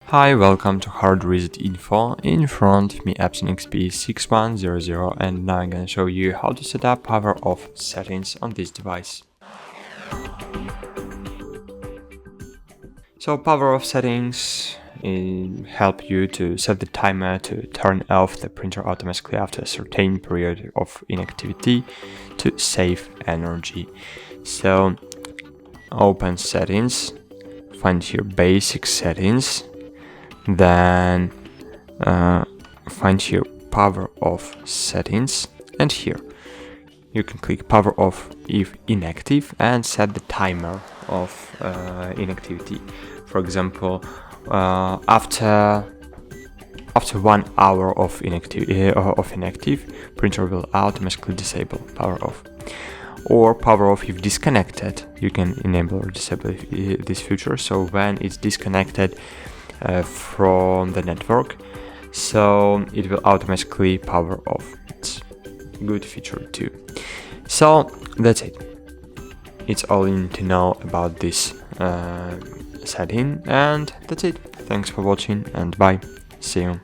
Hi, welcome to Hard Reset Info. In front of me Epson XP6100, and now I'm gonna show you how to set up power off settings on this device. So power off settings help you to set the timer to turn off the printer automatically after a certain period of inactivity to save energy. So open settings, find here basic settings, then find here power off settings, and here you can click power off if inactive and set the timer of inactivity. For example, after 1 hour of inactive, printer will automatically disable power off. Or power off if disconnected. You can enable or disable this feature, so when it's disconnected from the network, so it will automatically power off. It's a good feature too. So that's it. It's all you need to know about this setting, and that's it. Thanks for watching, and bye. See you.